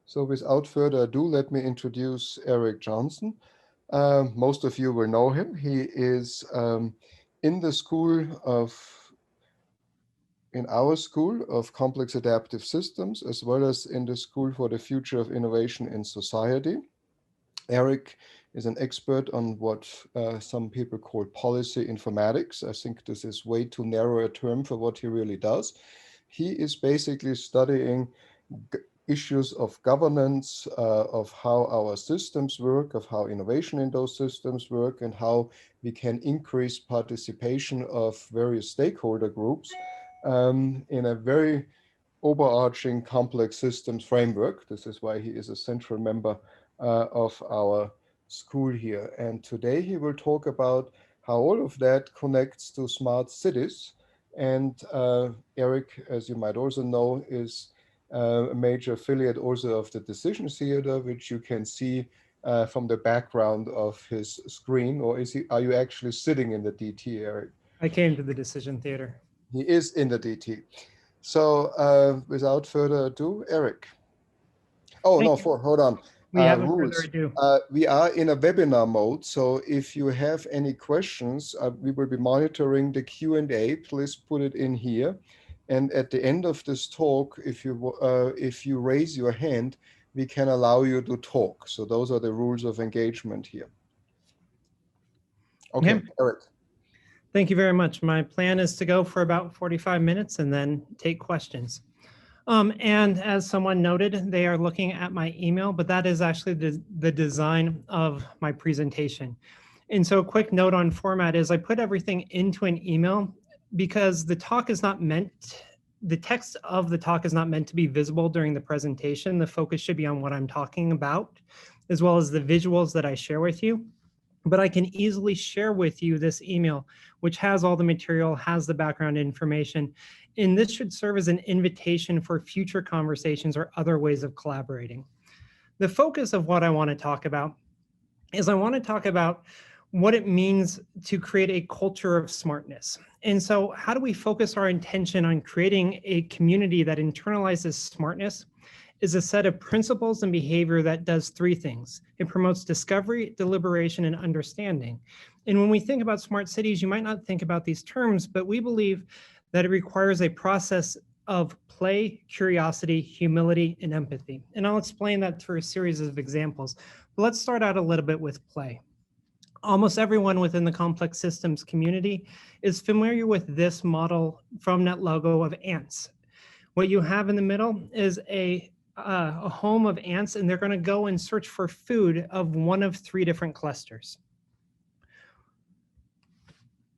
So without further ado, let me introduce Erik Johnston. Most of you will know him. He is in the school of, in our school of complex adaptive systems, as well as in the School for the Future of Innovation in Society. Erik is an expert on what some people call policy informatics. I think this is way too narrow a term for what he really does. He is basically studying issues of governance, of how our systems work, of how innovation in those systems work, and how we can increase participation of various stakeholder groups in a very overarching complex systems framework. This is why he is a central member of our school here. And today he will talk about how all of that connects to smart cities. And Erik, as you might also know, is a major affiliate also of the Decision Theater, which you can see from the background of his screen. Or are you actually sitting in the DT, Erik? I came to the Decision Theater. He is in the DT. So without further ado, Erik. Oh, Thank no, you. hold on. We haven't further Rules. ado. We are in a webinar mode, so if you have any questions, we will be monitoring the Q&A. Please put it in here. And at the end of this talk, if you raise your hand, we can allow you to talk. So those are the rules of engagement here. Okay, Erik. Thank you very much. My plan is to go for about 45 minutes and then take questions. And as someone noted, they are looking at my email, but that is actually the design of my presentation. And so a quick note on format is I put everything into an email because the talk is not meant, the text of the talk is not meant to be visible during the presentation. The focus should be on what I'm talking about, as well as the visuals that I share with you. But I can easily share with you this email, which has all the material, has the background information, and this should serve as an invitation for future conversations or other ways of collaborating. The focus of what I want to talk about is I want to talk about what it means to create a culture of smartness. And so how do we focus our intention on creating a community that internalizes smartness is a set of principles and behavior that does three things. It promotes discovery, deliberation, and understanding. And when we think about smart cities, you might not think about these terms, but we believe that it requires a process of play, curiosity, humility, and empathy. And I'll explain that through a series of examples. But let's start out a little bit with play. Almost everyone within the complex systems community is familiar with this model from NetLogo of ants. What you have in the middle is a home of ants, and they're going to go and search for food of one of three different clusters.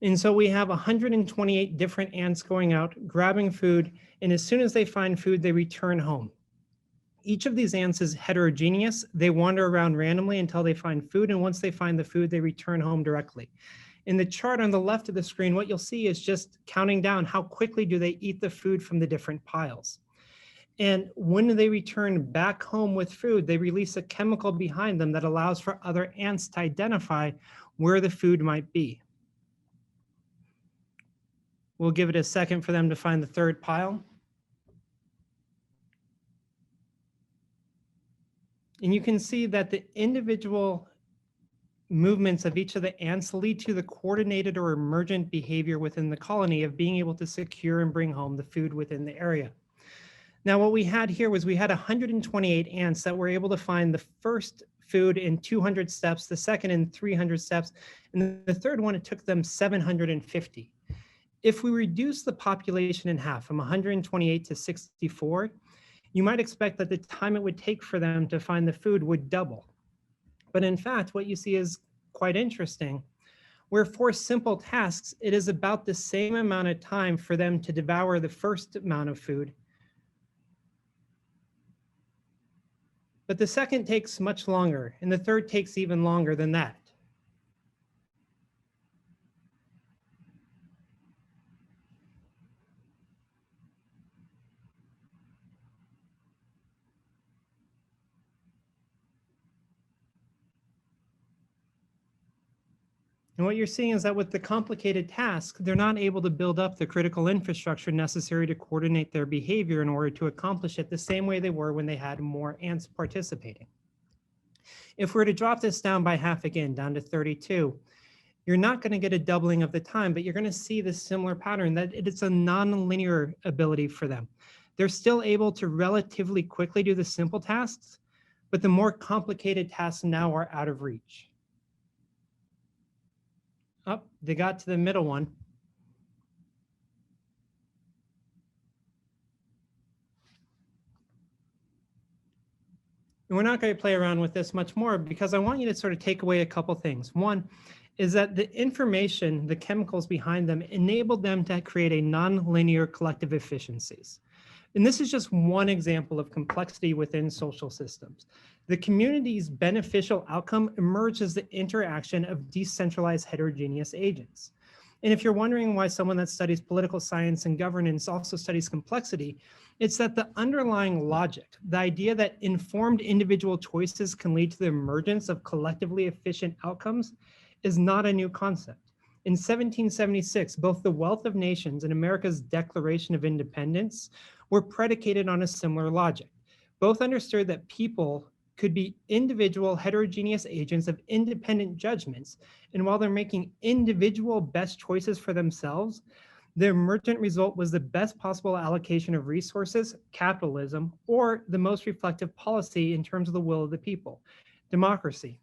And so we have 128 different ants going out, grabbing food, and as soon as they find food, they return home. Each of these ants is heterogeneous. They wander around randomly until they find food, and once they find the food, they return home directly. In the chart on the left of the screen, what you'll see is just counting down how quickly do they eat the food from the different piles. And when they return back home with food, they release a chemical behind them that allows for other ants to identify where the food might be. We'll give it a second for them to find the third pile. And you can see that the individual movements of each of the ants lead to the coordinated or emergent behavior within the colony of being able to secure and bring home the food within the area. Now, what we had here was we had 128 ants that were able to find the first food in 200 steps, the second in 300 steps, and the third one, it took them 750. If we reduce the population in half from 128 to 64, you might expect that the time it would take for them to find the food would double. But in fact, what you see is quite interesting. Where for simple tasks, it is about the same amount of time for them to devour the first amount of food. But the second takes much longer, and the third takes even longer than that. And what you're seeing is that with the complicated task, they're not able to build up the critical infrastructure necessary to coordinate their behavior in order to accomplish it the same way they were when they had more ants participating. If we're to drop this down by half again, down to 32, you're not going to get a doubling of the time, but you're going to see this similar pattern that it's a non-linear ability for them. They're still able to relatively quickly do the simple tasks, but the more complicated tasks now are out of reach. Oh, they got to the middle one. And we're not going to play around with this much more because I want you to sort of take away a couple things. One is that the information, the chemicals behind them, enabled them to create a non-linear collective efficiencies. And this is just one example of complexity within social systems. The community's beneficial outcome emerges the interaction of decentralized heterogeneous agents. And if you're wondering why someone that studies political science and governance also studies complexity, it's that the underlying logic, the idea that informed individual choices can lead to the emergence of collectively efficient outcomes, is not a new concept. In 1776, both the Wealth of Nations and America's Declaration of Independence were predicated on a similar logic. Both understood that people could be individual heterogeneous agents of independent judgments, and while they're making individual best choices for themselves, the emergent result was the best possible allocation of resources, capitalism, or the most reflective policy in terms of the will of the people, democracy.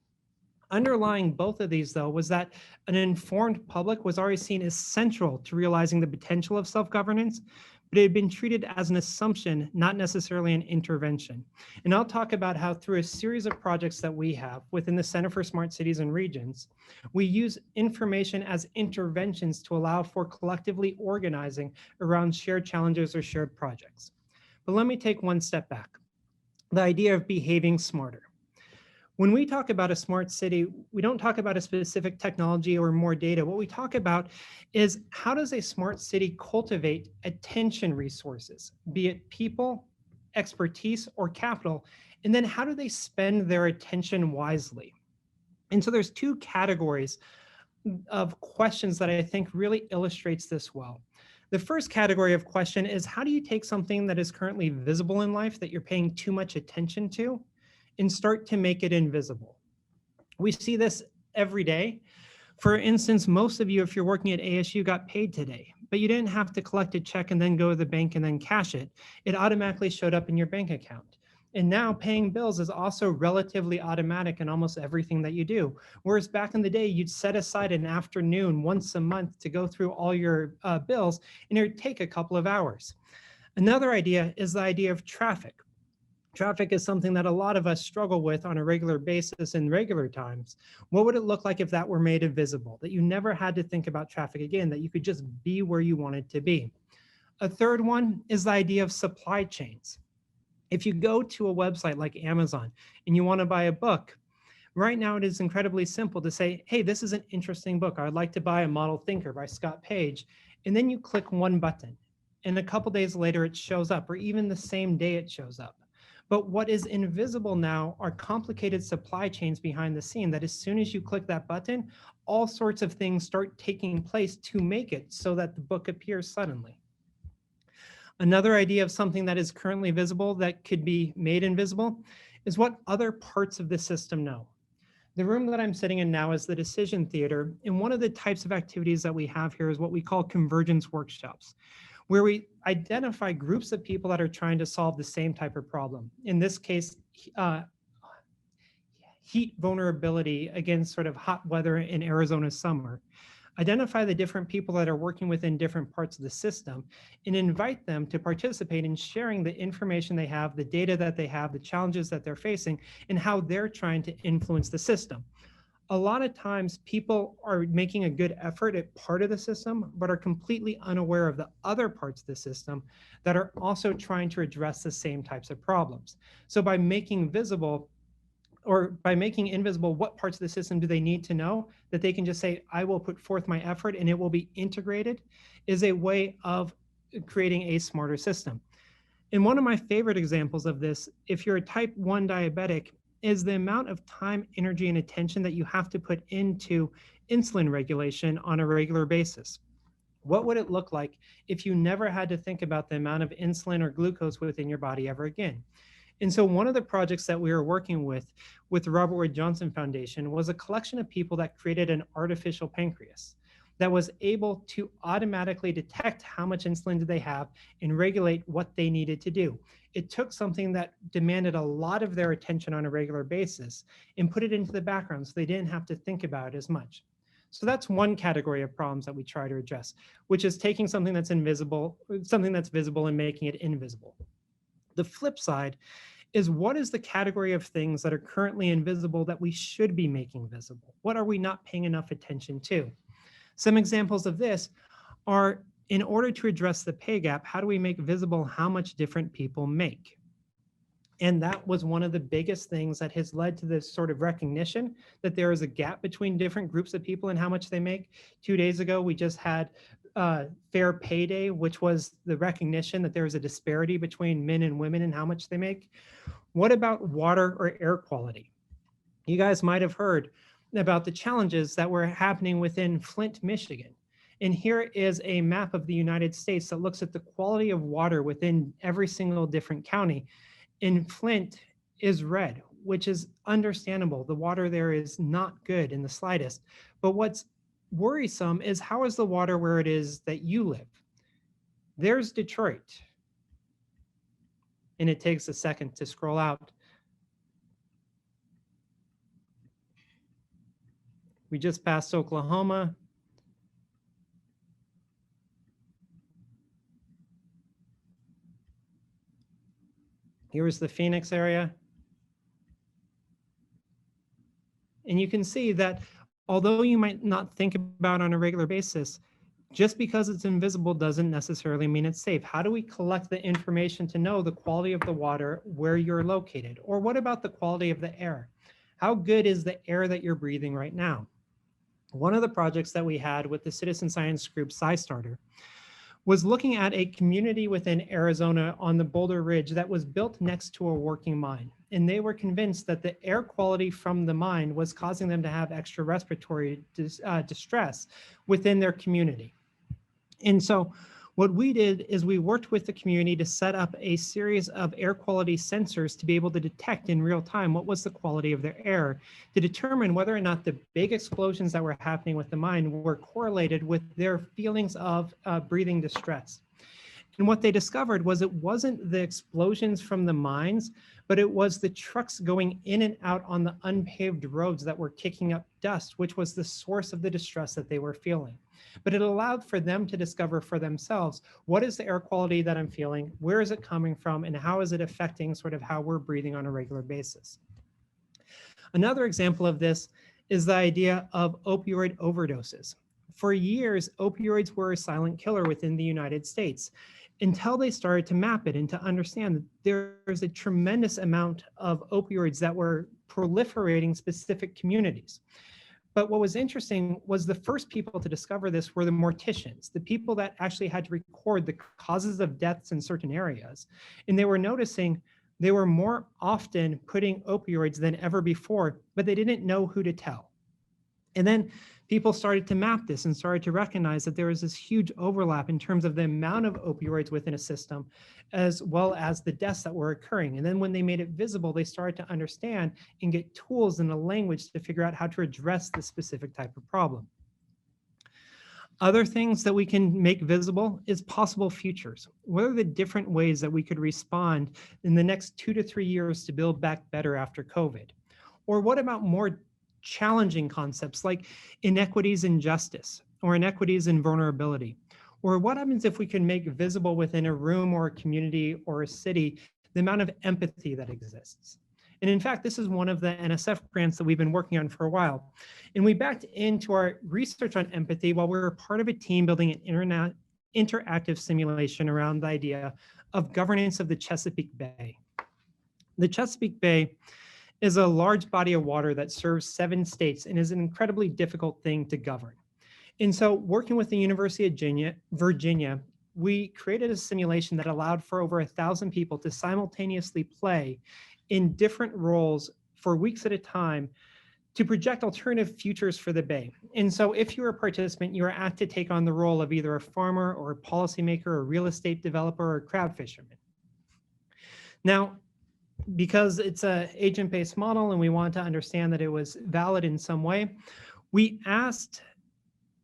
Underlying both of these, though, was that an informed public was already seen as central to realizing the potential of self-governance, but it had been treated as an assumption, not necessarily an intervention. And I'll talk about how through a series of projects that we have within the Center for Smart Cities and Regions, we use information as interventions to allow for collectively organizing around shared challenges or shared projects. But let me take one step back. The idea of behaving smarter. When we talk about a smart city, we don't talk about a specific technology or more data. What we talk about is how does a smart city cultivate attention resources, be it people, expertise, or capital, and then how do they spend their attention wisely? And so there's two categories of questions that I think really illustrates this well. The first category of question is how do you take something that is currently visible in life that you're paying too much attention to and start to make it invisible? We see this every day. For instance, most of you, if you're working at ASU, got paid today, but you didn't have to collect a check and then go to the bank and then cash it. It automatically showed up in your bank account. And now paying bills is also relatively automatic in almost everything that you do. Whereas back in the day, you'd set aside an afternoon once a month to go through all your bills, and it would take a couple of hours. Another idea is the idea of traffic. Traffic is something that a lot of us struggle with on a regular basis in regular times. What would it look like if that were made invisible, that you never had to think about traffic again, that you could just be where you wanted to be? A third one is the idea of supply chains. If you go to a website like Amazon and you want to buy a book, right now it is incredibly simple to say, hey, this is an interesting book. I'd like to buy A Model Thinker by Scott Page. And then you click one button and a couple days later it shows up, or even the same day it shows up. But what is invisible now are complicated supply chains behind the scene that as soon as you click that button, all sorts of things start taking place to make it so that the book appears suddenly. Another idea of something that is currently visible that could be made invisible is what other parts of the system know. The room that I'm sitting in now is the decision theater, and one of the types of activities that we have here is what we call Convergence Workshops, where we identify groups of people that are trying to solve the same type of problem. In this case, heat vulnerability against sort of hot weather in Arizona summer. Identify the different people that are working within different parts of the system and invite them to participate in sharing the information they have, the data that they have, the challenges that they're facing, and how they're trying to influence the system. A lot of times people are making a good effort at part of the system, but are completely unaware of the other parts of the system that are also trying to address the same types of problems. So by making visible or by making invisible what parts of the system do they need to know, that they can just say, I will put forth my effort and it will be integrated, is a way of creating a smarter system. And one of my favorite examples of this, if you're a type 1 diabetic, is the amount of time, energy, and attention that you have to put into insulin regulation on a regular basis. What would it look like if you never had to think about the amount of insulin or glucose within your body ever again? And so one of the projects that we were working with the Robert Wood Johnson Foundation was a collection of people that created an artificial pancreas that was able to automatically detect how much insulin did they have and regulate what they needed to do. It took something that demanded a lot of their attention on a regular basis and put it into the background so they didn't have to think about it as much. So that's one category of problems that we try to address, which is taking something that's invisible, something that's visible and making it invisible. The flip side is, what is the category of things that are currently invisible that we should be making visible? What are we not paying enough attention to? Some examples of this are, in order to address the pay gap, how do we make visible how much different people make? And that was one of the biggest things that has led to this sort of recognition that there is a gap between different groups of people and how much they make. 2 days ago, we just had Fair Pay Day, which was the recognition that there is a disparity between men and women and how much they make. What about water or air quality? You guys might have heard about the challenges that were happening within Flint, Michigan. And here is a map of the United States that looks at the quality of water within every single different county. In Flint is red, which is understandable. The water there is not good in the slightest. But what's worrisome is, how is the water where it is that you live? There's Detroit. And it takes a second to scroll out. We just passed Oklahoma. Here's the Phoenix area. And you can see that although you might not think about on a regular basis, just because it's invisible doesn't necessarily mean it's safe. How do we collect the information to know the quality of the water where you're located? Or what about the quality of the air? How good is the air that you're breathing right now? One of the projects that we had with the citizen science group SciStarter was looking at a community within Arizona on the Boulder Ridge that was built next to a working mine. And they were convinced that the air quality from the mine was causing them to have extra respiratory distress within their community. And so what we did is we worked with the community to set up a series of air quality sensors to be able to detect in real time what was the quality of their air, to determine whether or not the big explosions that were happening with the mine were correlated with their feelings of breathing distress. And what they discovered was, it wasn't the explosions from the mines, but it was the trucks going in and out on the unpaved roads that were kicking up dust, which was the source of the distress that they were feeling. But it allowed for them to discover for themselves, what is the air quality that I'm feeling, where is it coming from, and how is it affecting sort of how we're breathing on a regular basis. Another example of this is the idea of opioid overdoses. For years, opioids were a silent killer within the United States, until they started to map it and to understand that there's a tremendous amount of opioids that were proliferating specific communities. But what was interesting was, the first people to discover this were the morticians, the people that actually had to record the causes of deaths in certain areas. And they were noticing they were more often putting opioids than ever before, but they didn't know who to tell. And then people started to map this and started to recognize that there was this huge overlap in terms of the amount of opioids within a system, as well as the deaths that were occurring. And then when they made it visible, they started to understand and get tools and a language to figure out how to address this specific type of problem. Other things that we can make visible is possible futures. What are the different ways that we could respond in the next 2 to 3 years to build back better after COVID? Or what about more challenging concepts like inequities in justice, or inequities in vulnerability? Or what happens if we can make visible within a room or a community or a city the amount of empathy that exists? And in fact, this is one of the NSF grants that we've been working on for a while. And we backed into our research on empathy while we were part of a team building an interactive simulation around the idea of governance of the Chesapeake Bay. The Chesapeake Bay is a large body of water that serves 7 states and is an incredibly difficult thing to govern. And so, working with the University of Virginia, we created a simulation that allowed for over 1,000 people to simultaneously play in different roles for weeks at a time to project alternative futures for the Bay. And so if you were a participant, you were asked to take on the role of either a farmer or a policymaker or a real estate developer or a crab fisherman. Now, because it's an agent-based model and we want to understand that it was valid in some way, we asked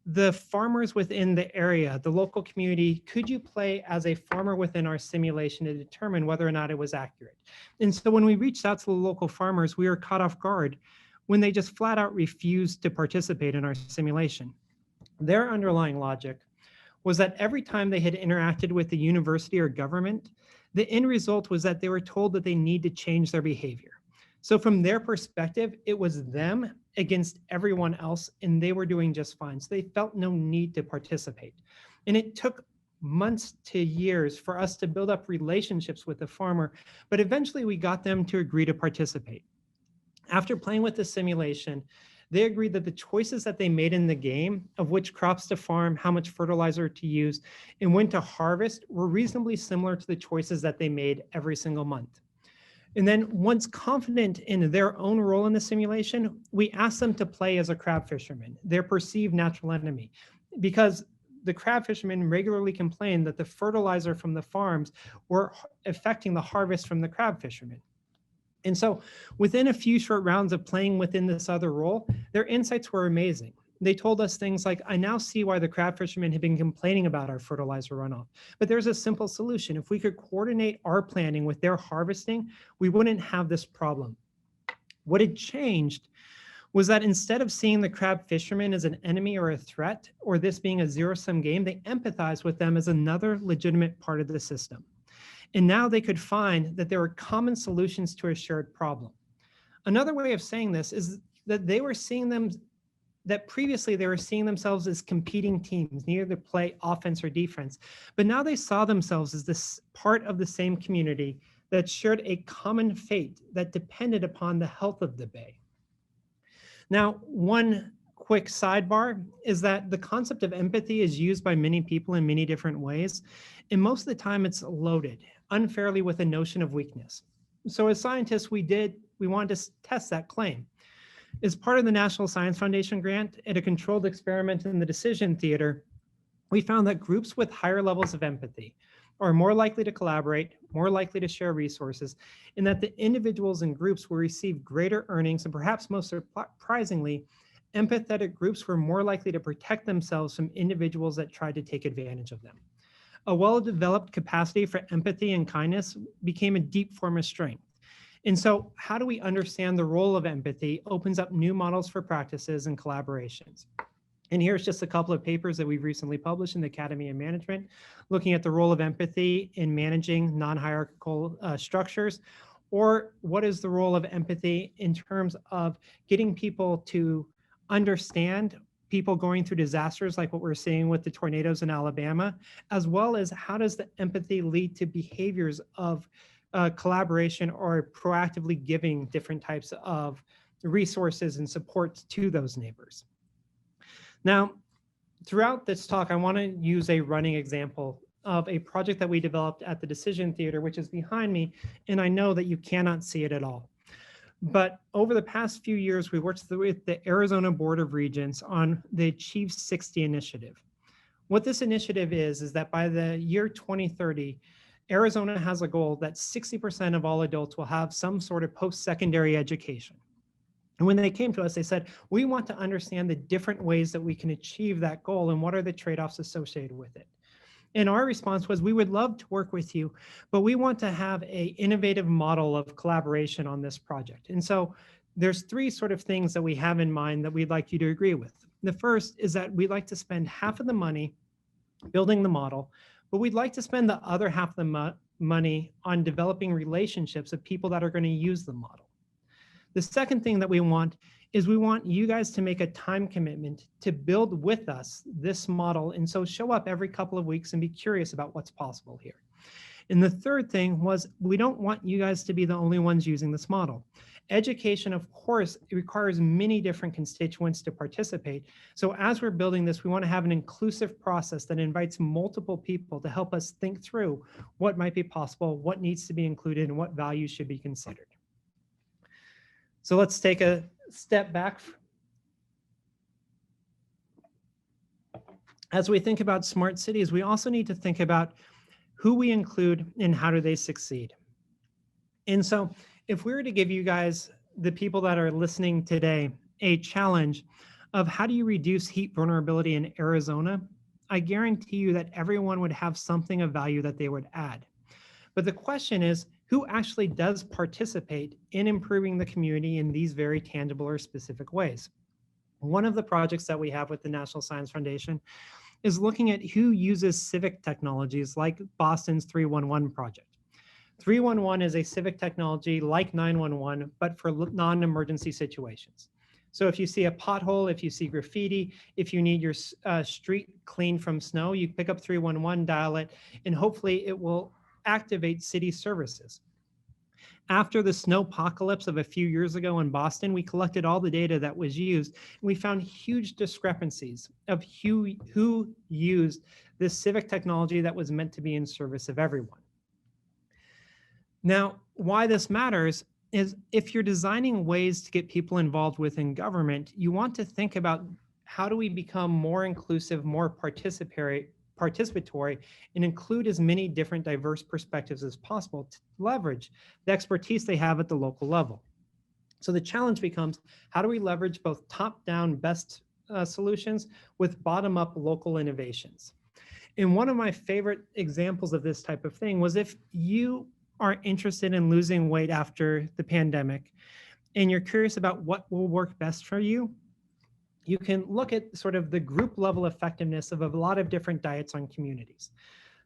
the farmers within the area, the local community, could you play as a farmer within our simulation to determine whether or not it was accurate? And so when we reached out to the local farmers, we were caught off guard when they just flat out refused to participate in our simulation. Their underlying logic was that every time they had interacted with the university or government, the end result was that they were told that they need to change their behavior. So from their perspective, it was them against everyone else, and they were doing just fine. So they felt no need to participate. And it took months to years for us to build up relationships with the farmer, but eventually we got them to agree to participate. After playing with the simulation, they agreed that the choices that they made in the game of which crops to farm, how much fertilizer to use, and when to harvest were reasonably similar to the choices that they made every single month. And then once confident in their own role in the simulation, we asked them to play as a crab fisherman, their perceived natural enemy, because the crab fishermen regularly complained that the fertilizer from the farms were affecting the harvest from the crab fishermen. And so within a few short rounds of playing within this other role, their insights were amazing. They told us things like, I now see why the crab fishermen have been complaining about our fertilizer runoff, but there's a simple solution. If we could coordinate our planning with their harvesting, we wouldn't have this problem. What had changed was that instead of seeing the crab fishermen as an enemy or a threat, or this being a zero-sum game, they empathized with them as another legitimate part of the system. And now they could find that there were common solutions to a shared problem. Another way of saying this is that they were seeing them, that previously they were seeing themselves as competing teams, neither to play offense or defense, but now they saw themselves as this part of the same community that shared a common fate that depended upon the health of the Bay. Now, one quick sidebar is that the concept of empathy is used by many people in many different ways, and most of the time it's loaded unfairly with a notion of weakness. So as scientists, we wanted to test that claim. As part of the National Science Foundation grant at a controlled experiment in the decision theater, we found that groups with higher levels of empathy are more likely to collaborate, more likely to share resources, and that the individuals and groups will receive greater earnings, and perhaps most surprisingly, empathetic groups were more likely to protect themselves from individuals that tried to take advantage of them. A well-developed capacity for empathy and kindness became a deep form of strength. And so how do we understand the role of empathy opens up new models for practices and collaborations. And here's just a couple of papers that we've recently published in the Academy of Management, looking at the role of empathy in managing non-hierarchical structures, or what is the role of empathy in terms of getting people to understand people going through disasters like what we're seeing with the tornadoes in Alabama, as well as how does the empathy lead to behaviors of collaboration or proactively giving different types of resources and support to those neighbors. Now, throughout this talk, I want to use a running example of a project that we developed at the Decision Theater, which is behind me, and I know that you cannot see it at all. But over the past few years, we worked with the Arizona Board of Regents on the Achieve 60 initiative. What this initiative is that by the year 2030, Arizona has a goal that 60% of all adults will have some sort of post-secondary education. And when they came to us, they said, we want to understand the different ways that we can achieve that goal and what are the trade-offs associated with it. And our response was, we would love to work with you, but we want to have an innovative model of collaboration on this project. And so there's three sort of things that we have in mind that we'd like you to agree with. The first is that we'd like to spend half of the money building the model, but we'd like to spend the other half of the money on developing relationships of people that are going to use the model. The second thing that we want is we want you guys to make a time commitment to build with us this model. And so show up every couple of weeks and be curious about what's possible here. And the third thing was we don't want you guys to be the only ones using this model. Education, of course, requires many different constituents to participate. So as we're building this, we want to have an inclusive process that invites multiple people to help us think through what might be possible, what needs to be included, and what values should be considered. So let's take a step back. As we think about smart cities, we also need to think about who we include and how do they succeed. And so if we were to give you guys, the people that are listening today, a challenge of how do you reduce heat vulnerability in Arizona, I guarantee you that everyone would have something of value that they would add. But the question is, who actually does participate in improving the community in these very tangible or specific ways? One of the projects that we have with the National Science Foundation is looking at who uses civic technologies like Boston's 311 project. 311 is a civic technology like 911, but for non-emergency situations. So if you see a pothole, if you see graffiti, if you need your street cleaned from snow, you pick up 311, dial it, and hopefully it will activate city services. After the snowpocalypse of a few years ago in Boston, we collected all the data that was used, and we found huge discrepancies of who used this civic technology that was meant to be in service of everyone. Now, why this matters is if you're designing ways to get people involved within government, you want to think about how do we become more inclusive, more participatory, and include as many different diverse perspectives as possible to leverage the expertise they have at the local level. So the challenge becomes, how do we leverage both top-down best solutions with bottom-up local innovations? And one of my favorite examples of this type of thing was if you are interested in losing weight after the pandemic and you're curious about what will work best for you, you can look at sort of the group level effectiveness of a lot of different diets on communities.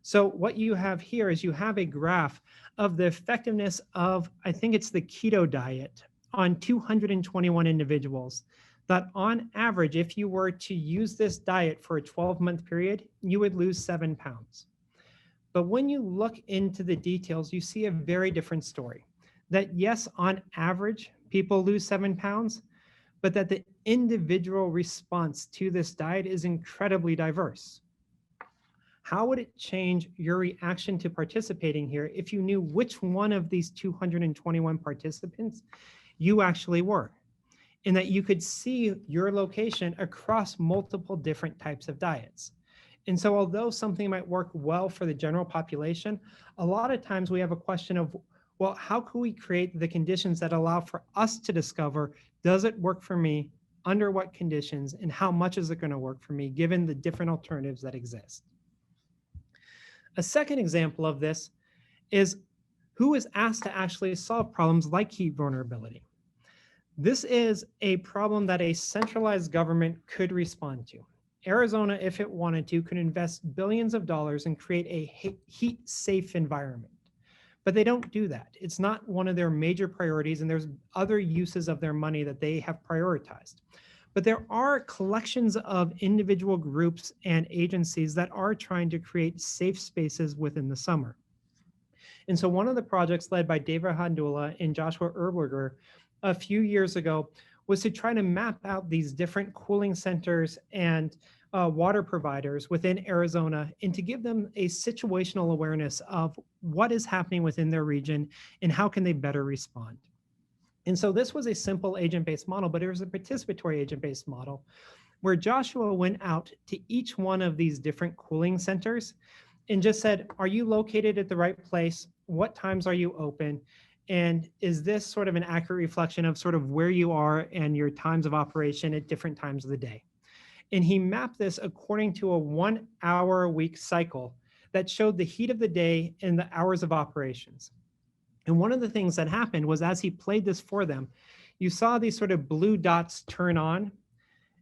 So what you have here is you have a graph of the effectiveness of, I think it's the keto diet, on 221 individuals, that on average, if you were to use this diet for a 12-month period, you would lose 7 pounds. But when you look into the details, you see a very different story. That yes, on average, people lose 7 pounds, but that the individual response to this diet is incredibly diverse. How would it change your reaction to participating here if you knew which one of these 221 participants you actually were, and that you could see your location across multiple different types of diets? And so although something might work well for the general population, a lot of times we have a question of, well, how can we create the conditions that allow for us to discover, does it work for me, under what conditions, and how much is it going to work for me, given the different alternatives that exist? A second example of this is who is asked to actually solve problems like heat vulnerability. This is a problem that a centralized government could respond to. Arizona, if it wanted to, could invest billions of dollars and create a heat-safe environment. But they don't do that. It's not one of their major priorities, and there's other uses of their money that they have prioritized. But there are collections of individual groups and agencies that are trying to create safe spaces within the summer. And so one of the projects led by David Handula and Joshua Erberger a few years ago was to try to map out these different cooling centers and water providers within Arizona, and to give them a situational awareness of what is happening within their region and how can they better respond. And so this was a simple agent-based model, but it was a participatory agent-based model where Joshua went out to each one of these different cooling centers and just said, are you located at the right place? What times are you open? And is this sort of an accurate reflection of sort of where you are and your times of operation at different times of the day? And he mapped this according to a 1 hour a week cycle that showed the heat of the day and the hours of operations. And one of the things that happened was, as he played this for them, you saw these sort of blue dots turn on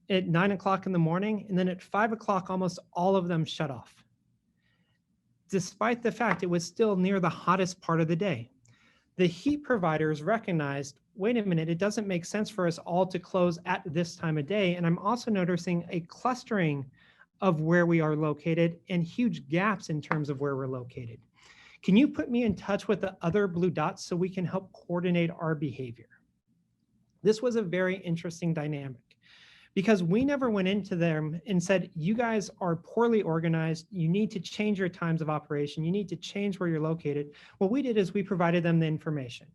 at 9 o'clock in the morning, and then at 5 o'clock, almost all of them shut off, despite the fact it was still near the hottest part of the day. The heat providers recognized, wait a minute, it doesn't make sense for us all to close at this time of day. And I'm also noticing a clustering of where we are located and huge gaps in terms of where we're located. Can you put me in touch with the other blue dots so we can help coordinate our behavior? This was a very interesting dynamic, because we never went into them and said, you guys are poorly organized. You need to change your times of operation. You need to change where you're located. What we did is we provided them the information.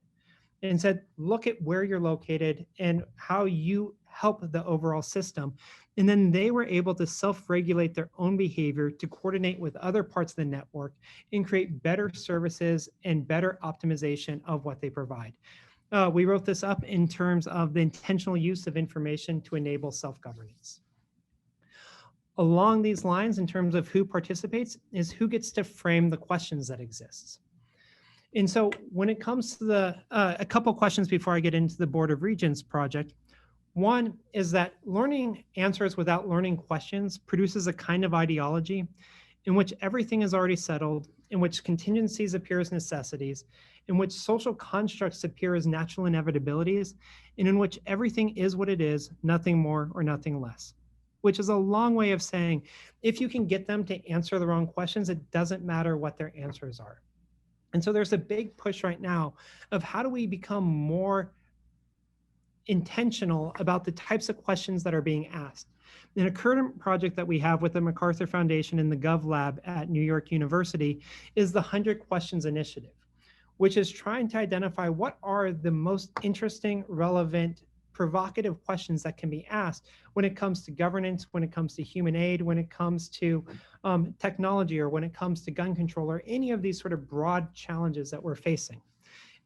and said, look at where you're located and how you help the overall system. And then they were able to self-regulate their own behavior to coordinate with other parts of the network and create better services and better optimization of what they provide. We wrote this up in terms of the intentional use of information to enable self-governance. Along these lines, in terms of who participates, is who gets to frame the questions that exists. And so when it comes to a couple questions before I get into the Board of Regents project, one is that learning answers without learning questions produces a kind of ideology in which everything is already settled, in which contingencies appear as necessities, in which social constructs appear as natural inevitabilities, and in which everything is what it is, nothing more or nothing less. Which is a long way of saying, if you can get them to answer the wrong questions, it doesn't matter what their answers are. And so there's a big push right now of how do we become more intentional about the types of questions that are being asked. In a current project that we have with the MacArthur Foundation and the Gov Lab at New York University is the 100 Questions Initiative, which is trying to identify what are the most interesting, relevant, provocative questions that can be asked when it comes to governance, when it comes to human aid, when it comes to technology, or when it comes to gun control, or any of these sort of broad challenges that we're facing.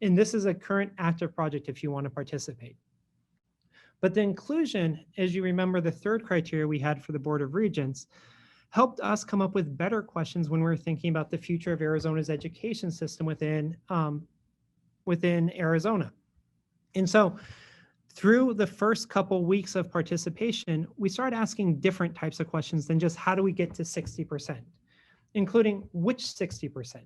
And this is a current active project if you want to participate. But the inclusion, as you remember, the third criteria we had for the Board of Regents, helped us come up with better questions when we were thinking about the future of Arizona's education system within Arizona. And so through the first couple weeks of participation, we started asking different types of questions than just how do we get to 60%, including which 60%?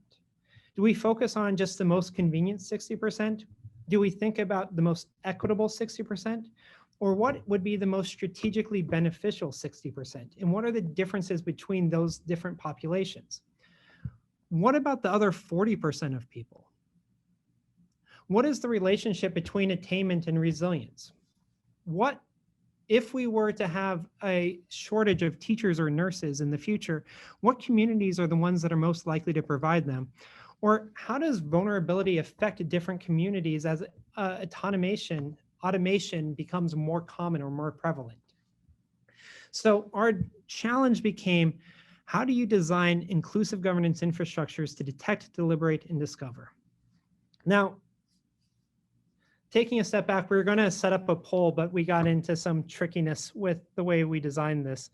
Do we focus on just the most convenient 60%? Do we think about the most equitable 60%? Or what would be the most strategically beneficial 60%? And what are the differences between those different populations? What about the other 40% of people? What is the relationship between attainment and resilience? What if we were to have a shortage of teachers or nurses in the future, what communities are the ones that are most likely to provide them? Or how does vulnerability affect different communities as automation becomes more common or more prevalent? So our challenge became, how do you design inclusive governance infrastructures to detect, deliberate, and discover? Now, taking a step back, we were going to set up a poll, but we got into some trickiness with the way we designed this.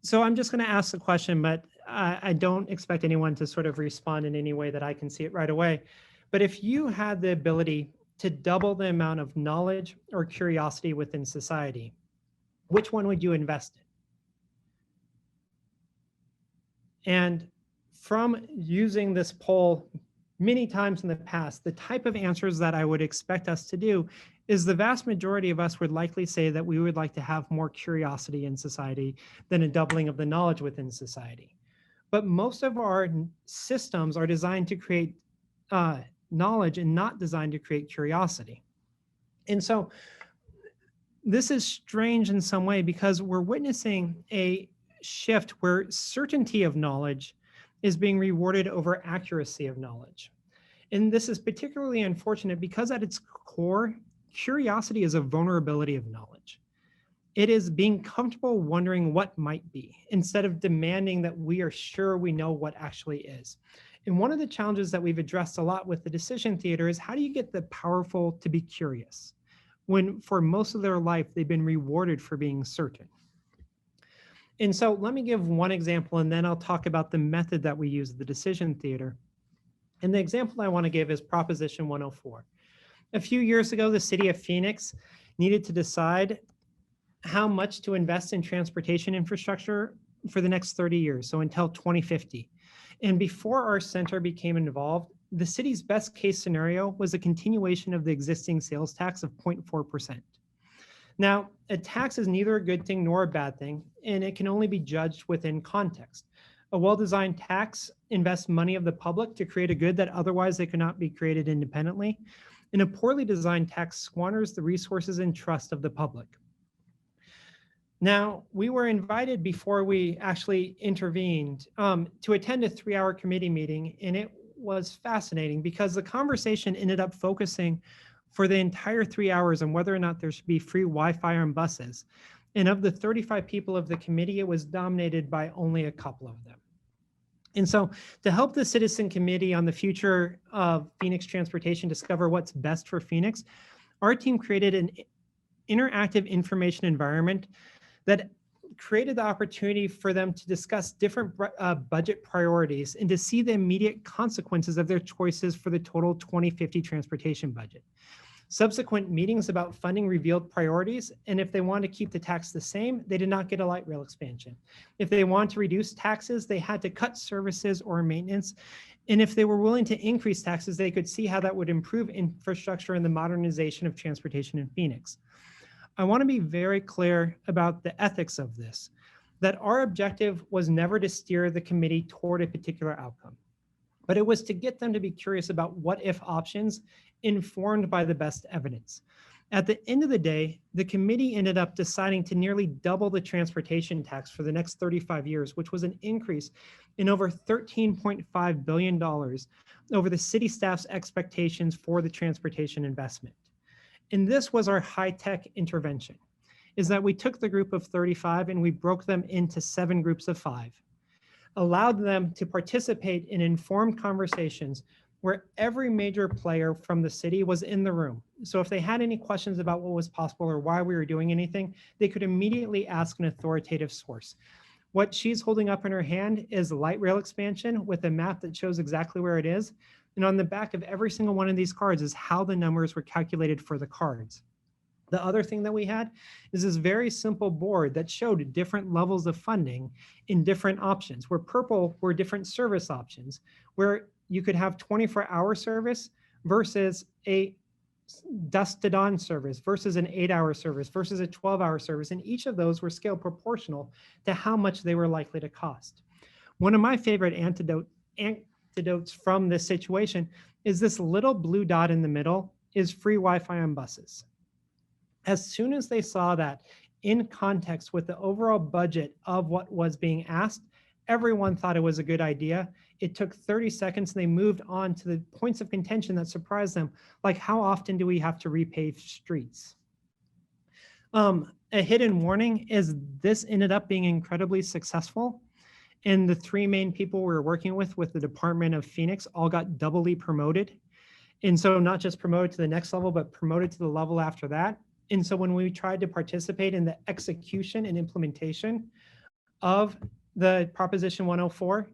So I'm just going to ask the question, but I don't expect anyone to sort of respond in any way that I can see it right away. But if you had the ability to double the amount of knowledge or curiosity within society, which one would you invest in? And from using this poll many times in the past, the type of answers that I would expect us to do is the vast majority of us would likely say that we would like to have more curiosity in society than a doubling of the knowledge within society. But most of our systems are designed to create knowledge and not designed to create curiosity. And so this is strange in some way because we're witnessing a shift where certainty of knowledge is being rewarded over accuracy of knowledge. And this is particularly unfortunate because at its core, curiosity is a vulnerability of knowledge. It is being comfortable wondering what might be instead of demanding that we are sure we know what actually is. And one of the challenges that we've addressed a lot with the decision theater is how do you get the powerful to be curious when for most of their life they've been rewarded for being certain? And so let me give one example and then I'll talk about the method that we use at the decision theater. And the example I want to give is Proposition 104. A few years ago, the city of Phoenix needed to decide how much to invest in transportation infrastructure for the next 30 years, so until 2050. And before our center became involved, the city's best case scenario was a continuation of the existing sales tax of 0.4%. Now, a tax is neither a good thing nor a bad thing, and it can only be judged within context. A well-designed tax invests money of the public to create a good that otherwise they could not be created independently, and a poorly designed tax squanders the resources and trust of the public. Now, we were invited before we actually intervened to attend a 3-hour committee meeting, and it was fascinating because the conversation ended up focusing for the entire 3 hours on whether or not there should be free Wi-Fi on buses. And of the 35 people of the committee, it was dominated by only a couple of them. And so to help the citizen committee on the future of Phoenix transportation discover what's best for Phoenix, our team created an interactive information environment that created the opportunity for them to discuss different budget priorities and to see the immediate consequences of their choices for the total 2050 transportation budget. Subsequent meetings about funding revealed priorities, and if they wanted to keep the tax the same, they did not get a light rail expansion. If they wanted to reduce taxes, they had to cut services or maintenance. And if they were willing to increase taxes, they could see how that would improve infrastructure and the modernization of transportation in Phoenix. I want to be very clear about the ethics of this, that our objective was never to steer the committee toward a particular outcome, but it was to get them to be curious about what if options informed by the best evidence. At the end of the day, the committee ended up deciding to nearly double the transportation tax for the next 35 years, which was an increase in over $13.5 billion over the city staff's expectations for the transportation investment. And this was our high-tech intervention, is that we took the group of 35 and we broke them into 7 groups of 5, allowed them to participate in informed conversations where every major player from the city was in the room. So if they had any questions about what was possible or why we were doing anything, they could immediately ask an authoritative source. What she's holding up in her hand is light rail expansion with a map that shows exactly where it is. And on the back of every single one of these cards is how the numbers were calculated for the cards. The other thing that we had is this very simple board that showed different levels of funding in different options, where purple were different service options, where you could have 24-hour service versus a dusk to dawn service versus an 8-hour service versus a 12-hour service. And each of those were scaled proportional to how much they were likely to cost. One of my favorite anecdotes from this situation is this little blue dot in the middle is free Wi-Fi on buses. As soon as they saw that in context with the overall budget of what was being asked, everyone thought it was a good idea. It took 30 seconds and they moved on to the points of contention that surprised them, like how often do we have to repave streets? A hidden warning is this ended up being incredibly successful. And the 3 main people we were working with the Department of Phoenix all got doubly promoted. And so not just promoted to the next level, but promoted to the level after that. And so when we tried to participate in the execution and implementation of the Proposition 104,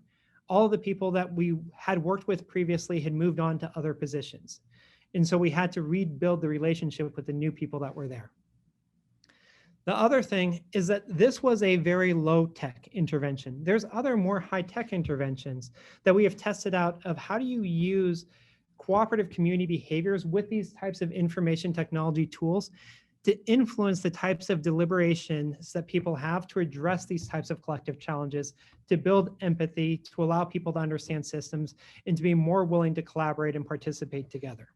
all of the people that we had worked with previously had moved on to other positions. And so we had to rebuild the relationship with the new people that were there. The other thing is that this was a very low-tech intervention. There's other more high-tech interventions that we have tested out of how do you use cooperative community behaviors with these types of information technology tools to influence the types of deliberations that people have to address these types of collective challenges, to build empathy, to allow people to understand systems, and to be more willing to collaborate and participate together.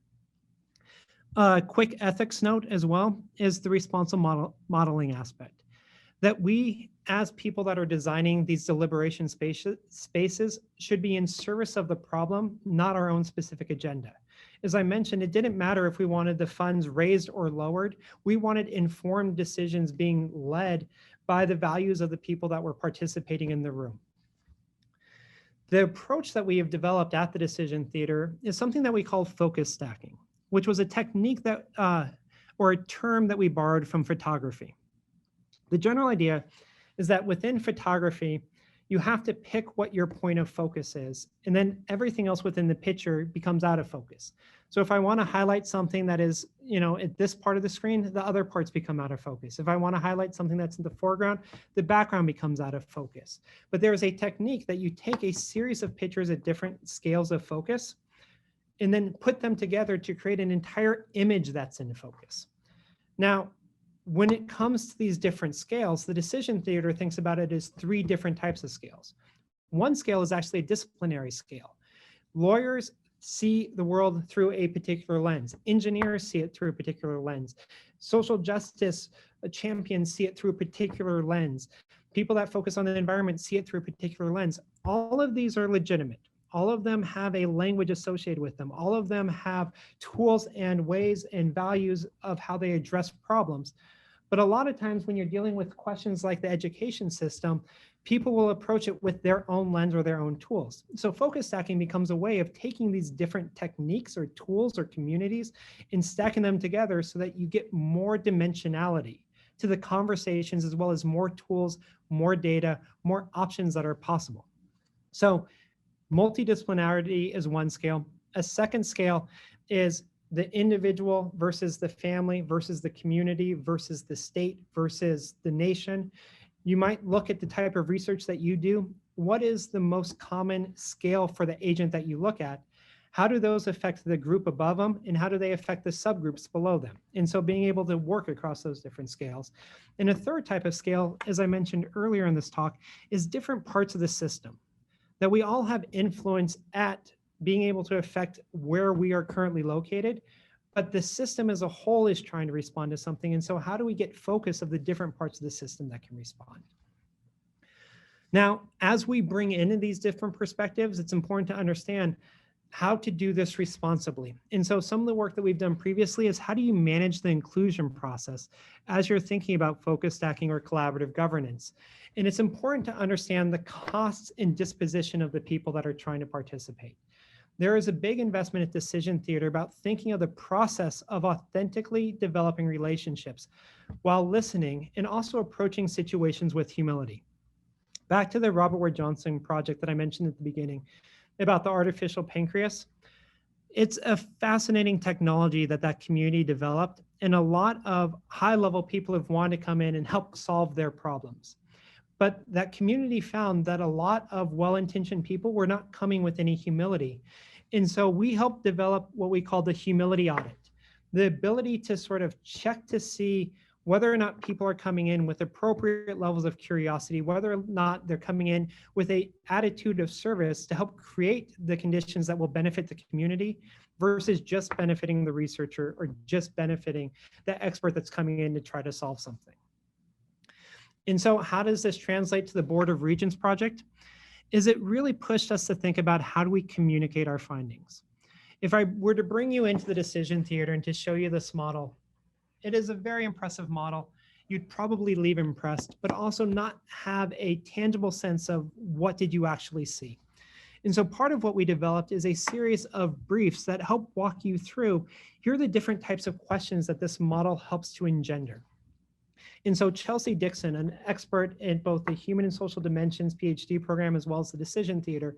A quick ethics note as well is the responsible modeling aspect. That we, as people that are designing these deliberation spaces, should be in service of the problem, not our own specific agenda. As I mentioned, it didn't matter if we wanted the funds raised or lowered. We wanted informed decisions being led by the values of the people that were participating in the room. The approach that we have developed at the Decision Theater is something that we call focus stacking, which was a technique that, or a term that we borrowed from photography. The general idea is that within photography, you have to pick what your point of focus is, and then everything else within the picture becomes out of focus. So if I want to highlight something that is, at this part of the screen, the other parts become out of focus. If I want to highlight something that's in the foreground, the background becomes out of focus. But there is a technique that you take a series of pictures at different scales of focus and then put them together to create an entire image that's in focus. Now, when it comes to these different scales, the Decision Theater thinks about it as 3 different types of scales. One scale is actually a disciplinary scale. Lawyers see the world through a particular lens. Engineers see it through a particular lens. Social justice champions see it through a particular lens. People that focus on the environment see it through a particular lens. All of these are legitimate. All of them have a language associated with them. All of them have tools and ways and values of how they address problems. But a lot of times when you're dealing with questions like the education system, people will approach it with their own lens or their own tools. So focus stacking becomes a way of taking these different techniques or tools or communities and stacking them together so that you get more dimensionality to the conversations, as well as more tools, more data, more options that are possible. So multidisciplinarity is one scale. A second scale is the individual versus the family versus the community versus the state versus the nation. You might look at the type of research that you do. What is the most common scale for the agent that you look at? How do those affect the group above them, and how do they affect the subgroups below them? And so being able to work across those different scales. And a third type of scale, as I mentioned earlier in this talk, is different parts of the system that we all have influence at being able to affect where we are currently located, but the system as a whole is trying to respond to something. And so how do we get focus of the different parts of the system that can respond? Now, as we bring in these different perspectives, it's important to understand how to do this responsibly. And so some of the work that we've done previously is how do you manage the inclusion process as you're thinking about focus stacking or collaborative governance? And it's important to understand the costs and disposition of the people that are trying to participate. There is a big investment at Decision Theater about thinking of the process of authentically developing relationships while listening and also approaching situations with humility. Back to the Robert Ward Johnson project that I mentioned at the beginning about the artificial pancreas. It's a fascinating technology that community developed, and a lot of high-level people have wanted to come in and help solve their problems. But that community found that a lot of well-intentioned people were not coming with any humility. And so we helped develop what we call the humility audit, the ability to sort of check to see whether or not people are coming in with appropriate levels of curiosity, whether or not they're coming in with an attitude of service to help create the conditions that will benefit the community versus just benefiting the researcher or just benefiting the expert that's coming in to try to solve something. And so how does this translate to the Board of Regents project? Is it really pushed us to think about how do we communicate our findings? If I were to bring you into the Decision Theater and to show you this model, it is a very impressive model. You'd probably leave impressed, but also not have a tangible sense of what did you actually see. And so part of what we developed is a series of briefs that help walk you through, here are the different types of questions that this model helps to engender. And so Chelsea Dixon, an expert in both the Human and Social Dimensions PhD program, as well as the Decision Theater,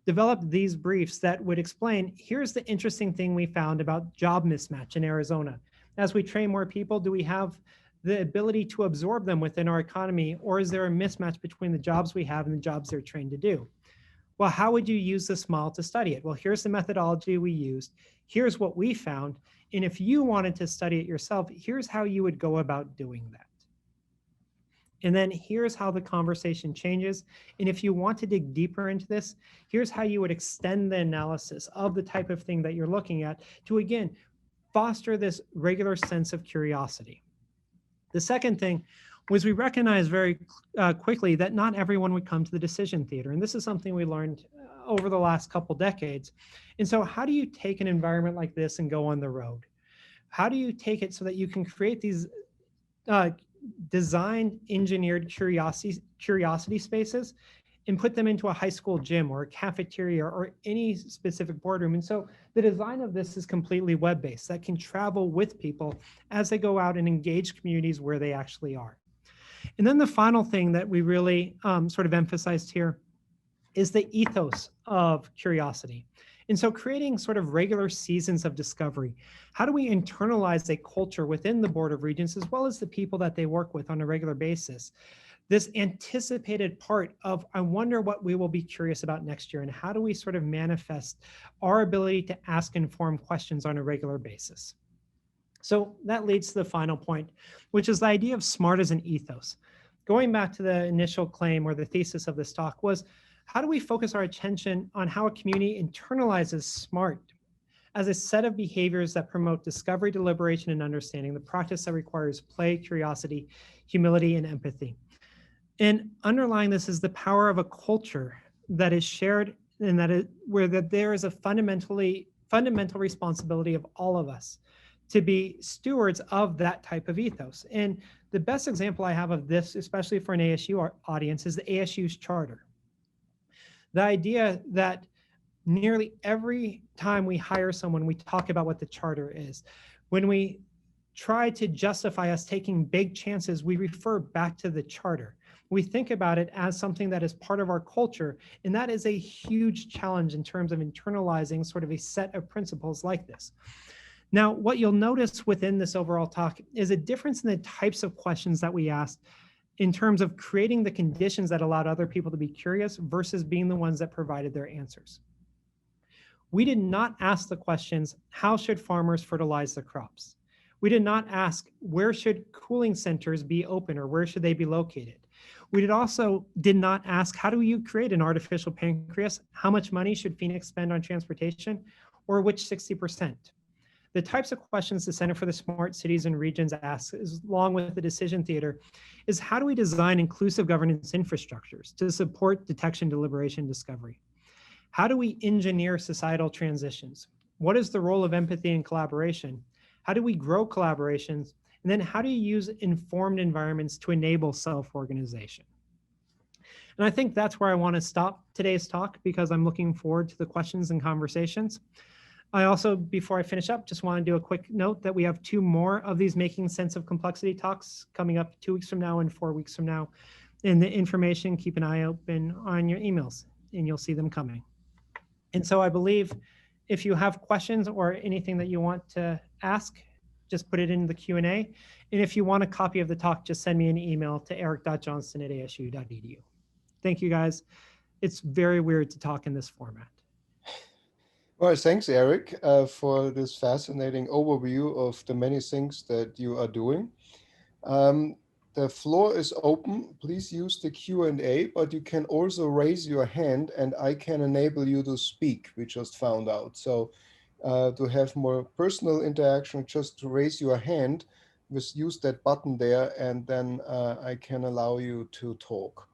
developed these briefs that would explain, here's the interesting thing we found about job mismatch in Arizona. As we train more people, do we have the ability to absorb them within our economy, or is there a mismatch between the jobs we have and the jobs they're trained to do? Well, how would you use this model to study it? Well, here's the methodology we used. Here's what we found. And if you wanted to study it yourself, here's how you would go about doing that. And then here's how the conversation changes. And if you want to dig deeper into this, here's how you would extend the analysis of the type of thing that you're looking at to, again, foster this regular sense of curiosity. The second thing was we recognized very quickly that not everyone would come to the Decision Theater. And this is something we learned over the last couple decades. And so how do you take an environment like this and go on the road? How do you take it so that you can create these designed, engineered curiosity spaces and put them into a high school gym or a cafeteria or any specific boardroom? And so the design of this is completely web-based that can travel with people as they go out and engage communities where they actually are. And then the final thing that we really sort of emphasized here is the ethos of curiosity. And so creating sort of regular seasons of discovery. How do we internalize a culture within the Board of Regents as well as the people that they work with on a regular basis? This anticipated part of, I wonder what we will be curious about next year, and how do we sort of manifest our ability to ask informed questions on a regular basis? So that leads to the final point, which is the idea of SMART as an ethos. Going back to the initial claim or the thesis of this talk was, how do we focus our attention on how a community internalizes SMART as a set of behaviors that promote discovery, deliberation, and understanding, the practice that requires play, curiosity, humility, and empathy. And underlying this is the power of a culture that is shared and that is where that there is a fundamental responsibility of all of us to be stewards of that type of ethos. And the best example I have of this, especially for an ASU audience, is the ASU's charter. The idea that nearly every time we hire someone, we talk about what the charter is. When we try to justify us taking big chances, we refer back to the charter. We think about it as something that is part of our culture, and that is a huge challenge in terms of internalizing sort of a set of principles like this. Now, what you'll notice within this overall talk is a difference in the types of questions that we asked in terms of creating the conditions that allowed other people to be curious versus being the ones that provided their answers. We did not ask the questions, how should farmers fertilize their crops? We did not ask, where should cooling centers be open or where should they be located? We did not ask, how do you create an artificial pancreas? How much money should Phoenix spend on transportation? Or which 60%? The types of questions the Center for the Smart Cities and Regions asks, along with the decision theater, is how do we design inclusive governance infrastructures to support detection, deliberation, discovery? How do we engineer societal transitions? What is the role of empathy and collaboration? How do we grow collaborations? And then how do you use informed environments to enable self-organization? And I think that's where I want to stop today's talk because I'm looking forward to the questions and conversations. I also, before I finish up, just want to do a quick note that we have 2 more of these Making Sense of Complexity talks coming up 2 weeks from now and 4 weeks from now. And the information, keep an eye open on your emails and you'll see them coming. And so I believe if you have questions or anything that you want to ask, just put it in the Q&A. And if you want a copy of the talk, just send me an email to eric.johnston@asu.edu. Thank you guys. It's very weird to talk in this format. Well, thanks, Eric, for this fascinating overview of the many things that you are doing. The floor is open. Please use the Q&A, but you can also raise your hand and I can enable you to speak, we just found out. So to have more personal interaction, just to raise your hand, just use that button there and then I can allow you to talk.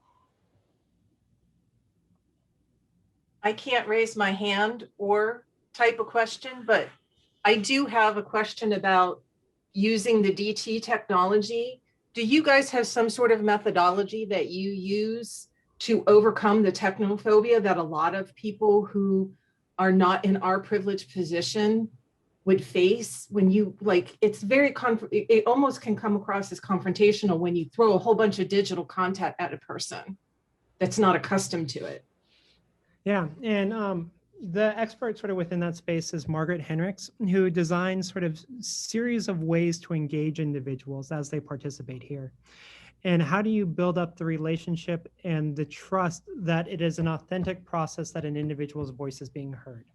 I can't raise my hand or type a question, but I do have a question about using the DT technology. Do you guys have some sort of methodology that you use to overcome the technophobia that a lot of people who are not in our privileged position would face when you, like, it's very, it almost can come across as confrontational when you throw a whole bunch of digital content at a person that's not accustomed to it? Yeah, and the expert sort of within that space is Margaret Henricks, who designs sort of series of ways to engage individuals as they participate here. And how do you build up the relationship and the trust that it is an authentic process that an individual's voice is being heard?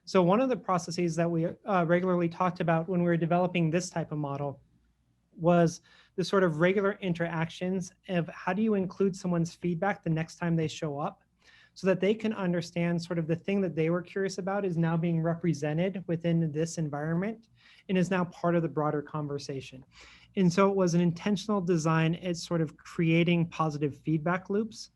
So one of the processes that we regularly talked about when we were developing this type of model was the sort of regular interactions of how do you include someone's feedback the next time they show up, so that they can understand sort of the thing that they were curious about is now being represented within this environment and is now part of the broader conversation. And so it was an intentional design at sort of creating positive feedback loops,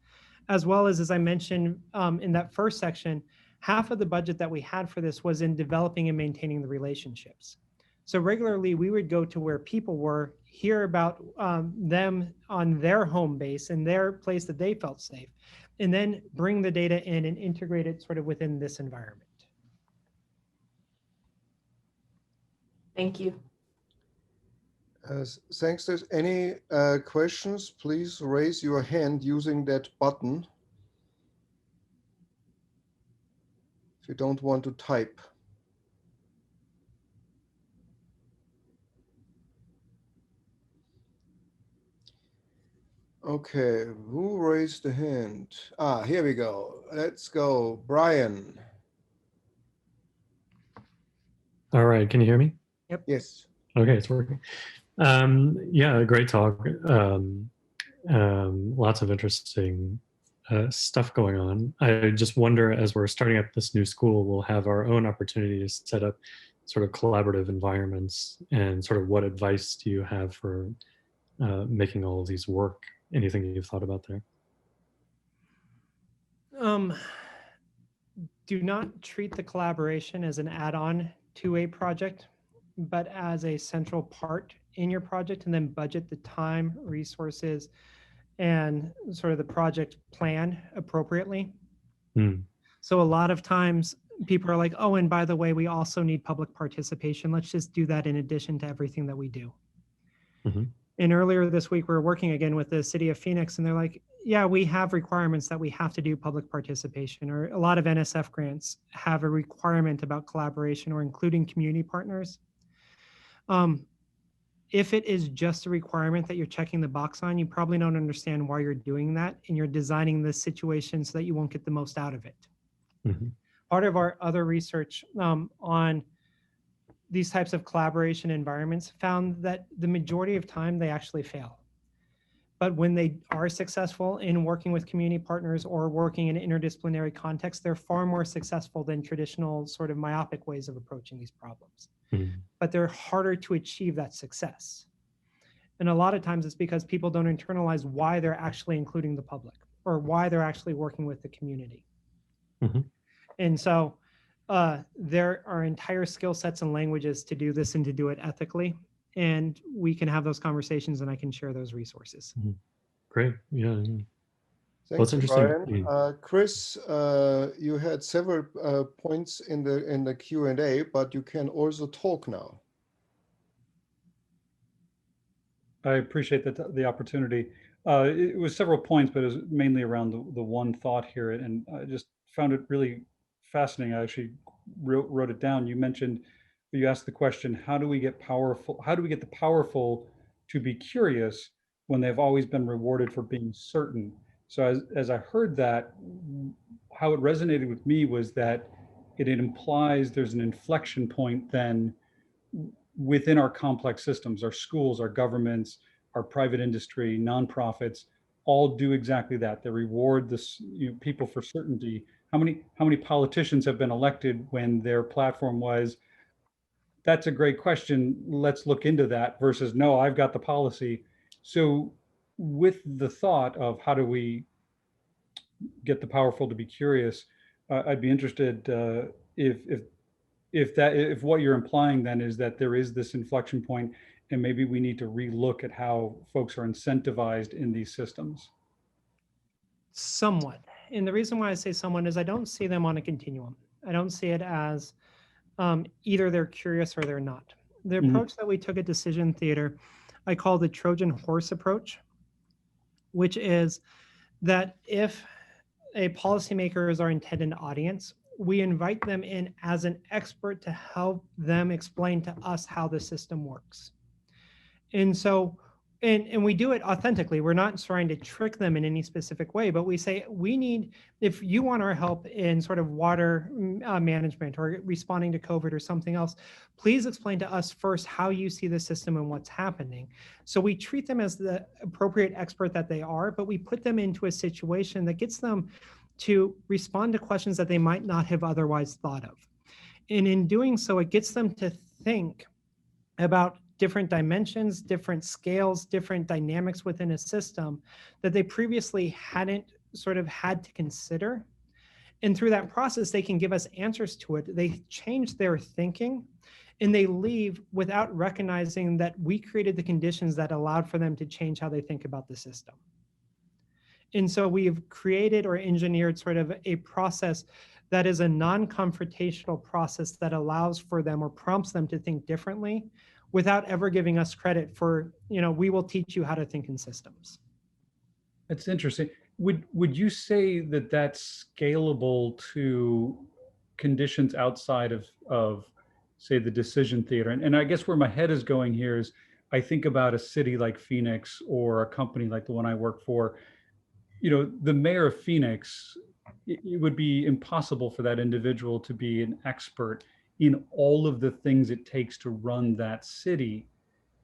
as well as I mentioned in that first section, half of the budget that we had for this was in developing and maintaining the relationships. So regularly we would go to where people were, hear about them on their home base and their place that they felt safe, and then bring the data in and integrate it sort of within this environment. Thank you. Thanks. There's any questions, please raise your hand using that button. If you don't want to type. Okay, who raised the hand? Ah, here we go. Let's go. Brian. All right, can you hear me? Yep. Yes. Okay, it's working. Yeah, great talk. Lots of interesting stuff going on. I just wonder, as we're starting up this new school, we'll have our own opportunity to set up sort of collaborative environments, and sort of what advice do you have for making all of these work? Anything you've thought about there? do not treat the collaboration as an add-on to a project, but as a central part in your project, and then budget the time, resources, and sort of the project plan appropriately. So a lot of times people are like, oh, and by the way, we also need public participation. Let's just do that in addition to everything that we do. And earlier this week, we were working again with the city of Phoenix, and they're like, yeah, we have requirements that we have to do public participation, or a lot of NSF grants have a requirement about collaboration or including community partners. If it is just a requirement that you're checking the box on, you probably don't understand why you're doing that, and you're designing this situation so that you won't get the most out of it. Part of our other research on these types of collaboration environments found that the majority of time they actually fail. But when they are successful in working with community partners or working in an interdisciplinary context, they're far more successful than traditional sort of myopic ways of approaching these problems. But they're harder to achieve that success. And a lot of times it's because people don't internalize why they're actually including the public or why they're actually working with the community. And so there are entire skill sets and languages to do this and to do it ethically. And we can have those conversations and I can share those resources. Great. Yeah. Thanks, Well, interesting. Brian. Chris, you had several points in the Q&A, but you can also talk now. I appreciate the opportunity. It was several points, but it was mainly around the one thought here, and I just found it really fascinating. I actually wrote it down. You mentioned, you asked the question, how do we get powerful? How do we get the powerful to be curious when they've always been rewarded for being certain? So as I heard that, how it resonated with me was that it implies there's an inflection point then within our complex systems, our schools, our governments, our private industry, nonprofits, all do exactly that. They reward people for certainty. How many politicians have been elected when their platform was, that's a great question, let's look into that, versus no, I've got the policy. So with the thought of how do we get the powerful to be curious, I'd be interested if what you're implying then is that there is this inflection point and maybe we need to relook at how folks are incentivized in these systems. Somewhat. And the reason why I say somewhat is I don't see them on a continuum. I don't see it as either they're curious or they're not. The approach that we took at Decision Theater, I call the Trojan horse approach, which is that if a policymaker is our intended audience, we invite them in as an expert to help them explain to us how the system works. And so, and we do it authentically. We're not trying to trick them in any specific way, but we say, if you want our help in sort of water management or responding to COVID or something else, please explain to us first how you see the system and what's happening. So we treat them as the appropriate expert that they are, but we put them into a situation that gets them to respond to questions that they might not have otherwise thought of. And in doing so, it gets them to think about different dimensions, different scales, different dynamics within a system that they previously hadn't sort of had to consider. And through that process, they can give us answers to it. They change their thinking and they leave without recognizing that we created the conditions that allowed for them to change how they think about the system. And so we've created or engineered sort of a process that is a non-confrontational process that allows for them or prompts them to think differently without ever giving us credit for, we will teach you how to think in systems. That's interesting. Would you say that that's scalable to conditions outside of say the Decision Theater? And I guess where my head is going here is I think about a city like Phoenix or a company like the one I work for. The mayor of Phoenix, it would be impossible for that individual to be an expert in all of the things it takes to run that city.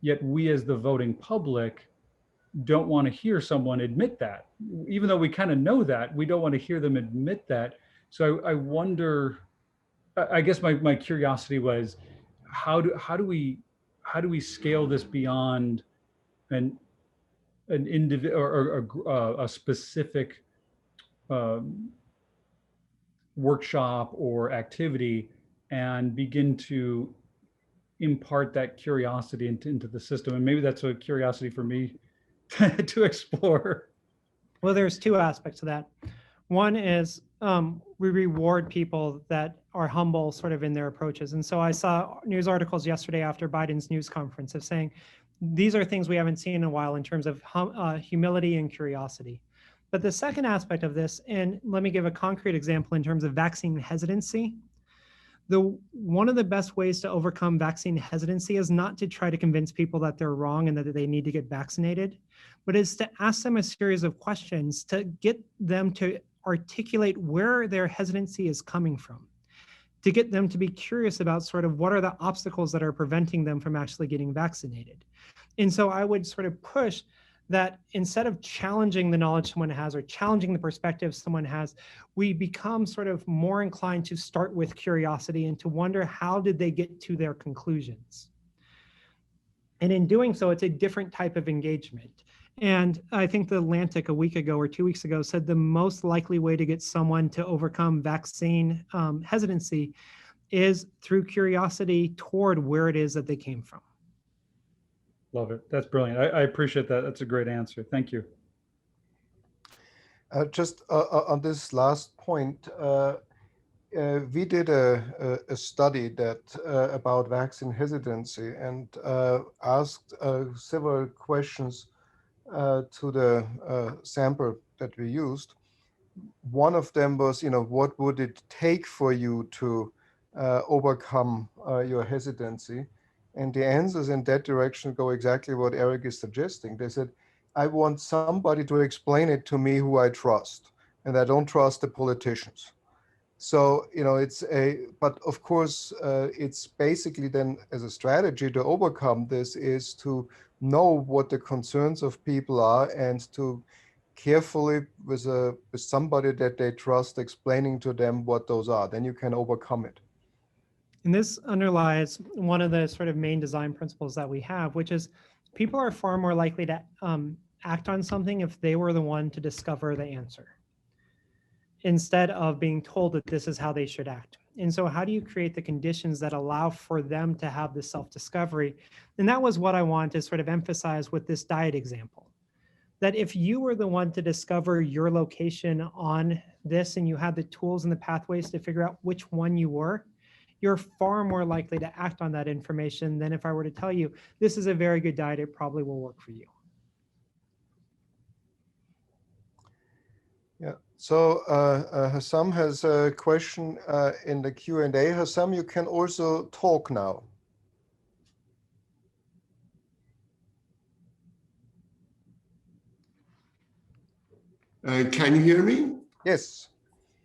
Yet we as the voting public don't want to hear someone admit that. Even though we kind of know that, we don't want to hear them admit that. So I wonder, I guess my curiosity was, how do we scale this beyond an individual or a specific workshop or activity and begin to impart that curiosity into the system. And maybe that's a curiosity for me to explore. Well, there's two aspects to that. One is we reward people that are humble sort of in their approaches. And so I saw news articles yesterday after Biden's news conference of saying, these are things we haven't seen in a while in terms of humility and curiosity. But the second aspect of this, and let me give a concrete example in terms of vaccine hesitancy. One of the best ways to overcome vaccine hesitancy is not to try to convince people that they're wrong and that they need to get vaccinated, but is to ask them a series of questions to get them to articulate where their hesitancy is coming from, to get them to be curious about sort of what are the obstacles that are preventing them from actually getting vaccinated. And so I would sort of push that instead of challenging the knowledge someone has or challenging the perspective someone has, we become sort of more inclined to start with curiosity and to wonder how did they get to their conclusions. And in doing so, it's a different type of engagement. And I think the Atlantic a week ago or 2 weeks ago said the most likely way to get someone to overcome vaccine hesitancy is through curiosity toward where it is that they came from. Love it. That's brilliant. I appreciate that. That's a great answer. Thank you. Just on this last point, we did a study that about vaccine hesitancy and asked several questions to the sample that we used. One of them was, what would it take for you to overcome your hesitancy? And the answers in that direction go exactly what Erik is suggesting. They said, I want somebody to explain it to me who I trust, and I don't trust the politicians. So, but of course, it's basically then as a strategy to overcome this is to know what the concerns of people are and to carefully with somebody that they trust explaining to them what those are. Then you can overcome it. And this underlies one of the sort of main design principles that we have, which is people are far more likely to act on something if they were the one to discover the answer, instead of being told that this is how they should act. And so how do you create the conditions that allow for them to have this self-discovery? And that was what I wanted to sort of emphasize with this diet example, that if you were the one to discover your location on this and you had the tools and the pathways to figure out which one you were, you're far more likely to act on that information than if I were to tell you, this is a very good diet, it probably will work for you. Yeah, so Hassam has a question in the Q&A. Hassam, you can also talk now. Can you hear me? Yes.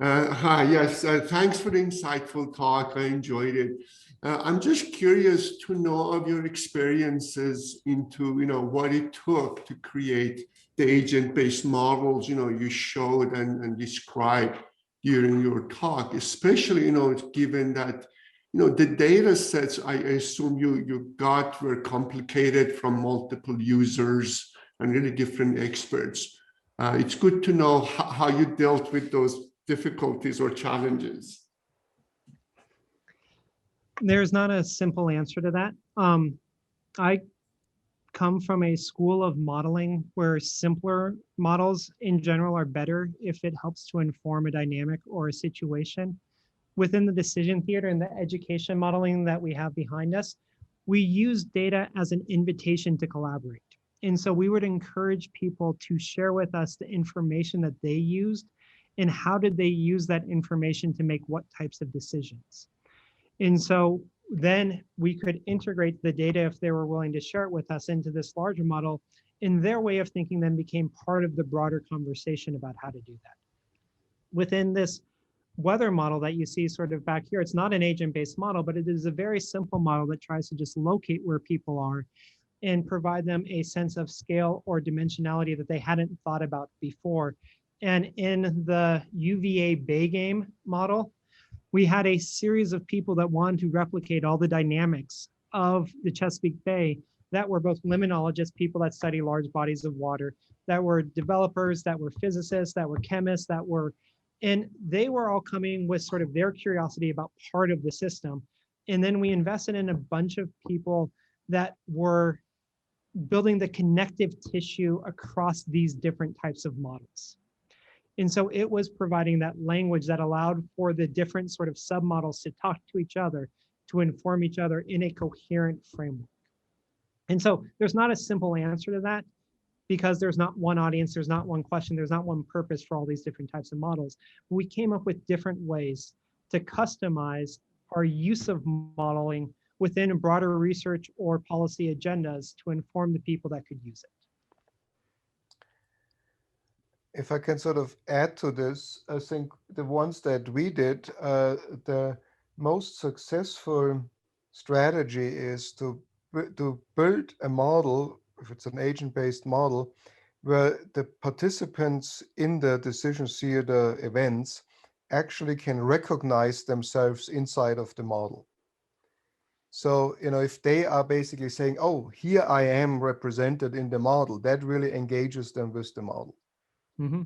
Hi, yes, thanks for the insightful talk. I enjoyed it. I'm just curious to know of your experiences into, what it took to create the agent-based models, you showed and described during your talk, especially, given that, the data sets I assume you got were complicated from multiple users and really different experts. It's good to know how you dealt with those difficulties or challenges. There's not a simple answer to that. I come from a school of modeling where simpler models in general are better if it helps to inform a dynamic or a situation. Within the decision theater and the education modeling that we have behind us, we use data as an invitation to collaborate. And so we would encourage people to share with us the information that they used and how did they use that information to make what types of decisions. And so then we could integrate the data if they were willing to share it with us into this larger model, and their way of thinking then became part of the broader conversation about how to do that. Within this weather model that you see sort of back here, it's not an agent-based model, but it is a very simple model that tries to just locate where people are and provide them a sense of scale or dimensionality that they hadn't thought about before. And in the UVA Bay game model, we had a series of people that wanted to replicate all the dynamics of the Chesapeake Bay that were both limnologists, people that study large bodies of water, that were developers, that were physicists, that were chemists, that were And they were all coming with sort of their curiosity about part of the system. And then we invested in a bunch of people that were building the connective tissue across these different types of models. And so it was providing that language that allowed for the different sort of submodels to talk to each other, to inform each other in a coherent framework. And so there's not a simple answer to that, because there's not one audience, there's not one question, there's not one purpose for all these different types of models. We came up with different ways to customize our use of modeling within broader research or policy agendas to inform the people that could use it. If I can sort of add to this, I think the ones that we did, the most successful strategy is to build a model, if it's an agent-based model, where the participants in the decision theater events actually can recognize themselves inside of the model. So, if they are basically saying, oh, here I am represented in the model, that really engages them with the model. Mm-hmm.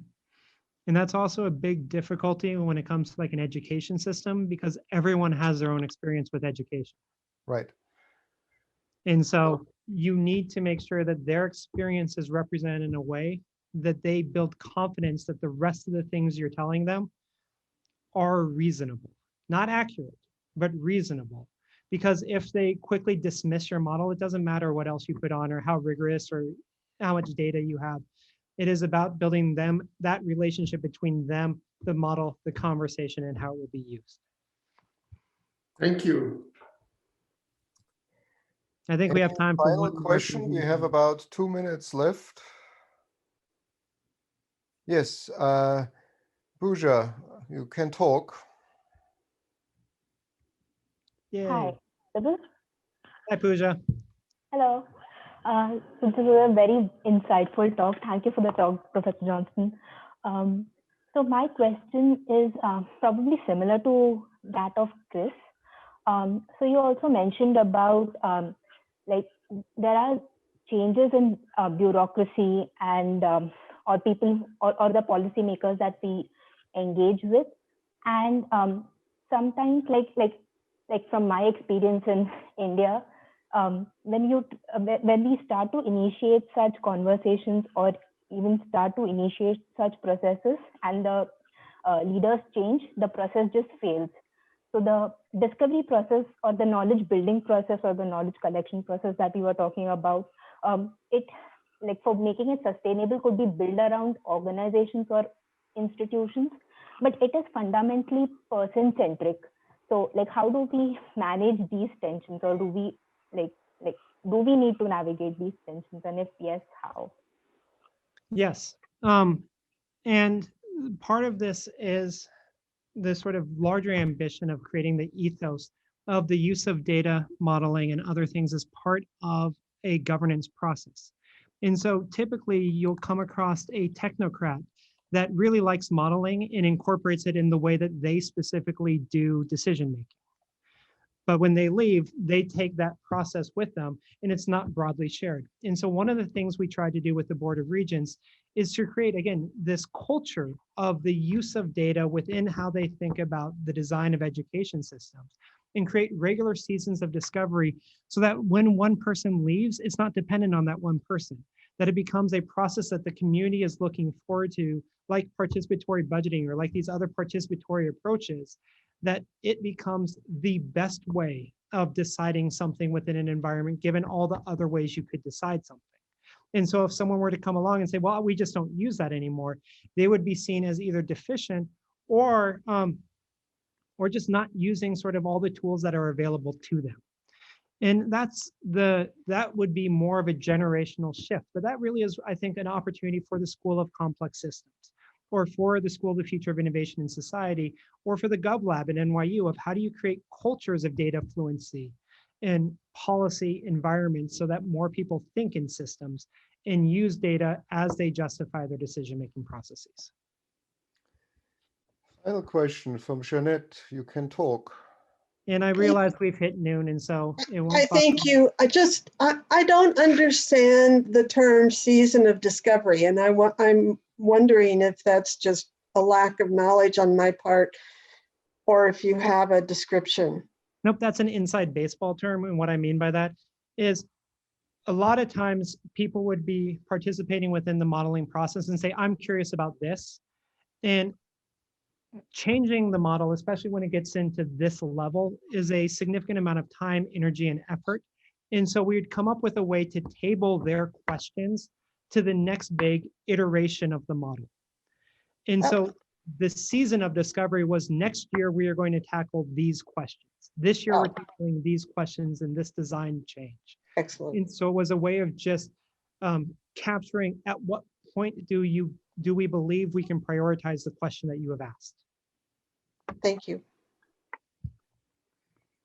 And that's also a big difficulty when it comes to like an education system, because everyone has their own experience with education. Right. And so you need to make sure that their experience is represented in a way that they build confidence that the rest of the things you're telling them are reasonable, not accurate, but reasonable. Because if they quickly dismiss your model, it doesn't matter what else you put on or how rigorous or how much data you have. It is about building that relationship between them, the model, the conversation, and how it will be used. Thank you. I think we have time for final one more question. We have about 2 minutes left. Yes, Pooja, you can talk. Yay. Hi. Hi, Pooja. Hello. So this is a very insightful talk. Thank you for the talk, Professor Johnston. So my question is probably similar to that of Chris. So you also mentioned about like there are changes in bureaucracy and or people or the policymakers that we engage with, and sometimes like from my experience in India, when we start to initiate such conversations or even start to initiate such processes and the leaders change, the process just fails. So the discovery process or the knowledge building process or the knowledge collection process that we were talking about, it like for making it sustainable could be built around organizations or institutions, but it is fundamentally person centric. So like how do we manage these tensions, or do we do we need to navigate these tensions, and if yes, how? Yes. And part of this is the sort of larger ambition of creating the ethos of the use of data modeling and other things as part of a governance process. And so typically you'll come across a technocrat that really likes modeling and incorporates it in the way that they specifically do decision making. But when they leave, they take that process with them and it's not broadly shared. And so one of the things we tried to do with the Board of Regents is to create, again, this culture of the use of data within how they think about the design of education systems, and create regular seasons of discovery so that when one person leaves, it's not dependent on that one person, that it becomes a process that the community is looking forward to, like participatory budgeting or like these other participatory approaches, that it becomes the best way of deciding something within an environment, given all the other ways you could decide something. And so if someone were to come along and say, well, we just don't use that anymore, they would be seen as either deficient or just not using sort of all the tools that are available to them. And that would be more of a generational shift. But that really is, I think, an opportunity for the School of Complex Systems, or for the School of the Future of Innovation in Society, or for the GovLab at NYU, of how do you create cultures of data fluency in policy environments so that more people think in systems and use data as they justify their decision-making processes. Final question from Jeanette. You can talk. And I realize we've hit noon, and so it won't. I thank you. I don't understand the term season of discovery, and I'm wondering if that's just a lack of knowledge on my part, or if you have a description. Nope, that's an inside baseball term. And what I mean by that is a lot of times people would be participating within the modeling process and say, I'm curious about this. And changing the model, especially when it gets into this level, is a significant amount of time, energy, and effort. And so we'd come up with a way to table their questions to the next big iteration of the model. And so the season of discovery was next year we are going to tackle these questions. This year we're tackling these questions in this design change. Excellent. And so it was a way of just capturing at what point do we believe we can prioritize the question that you have asked. Thank you.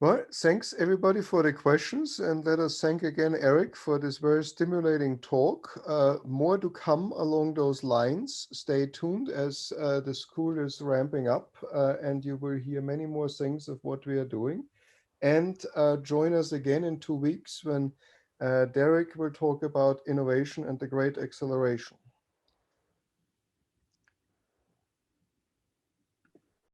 Well, thanks everybody for the questions, and let us thank again Erik for this very stimulating talk. More to come along those lines. Stay tuned as the school is ramping up, and you will hear many more things of what we are doing. And join us again in 2 weeks when Derek will talk about innovation and the great acceleration.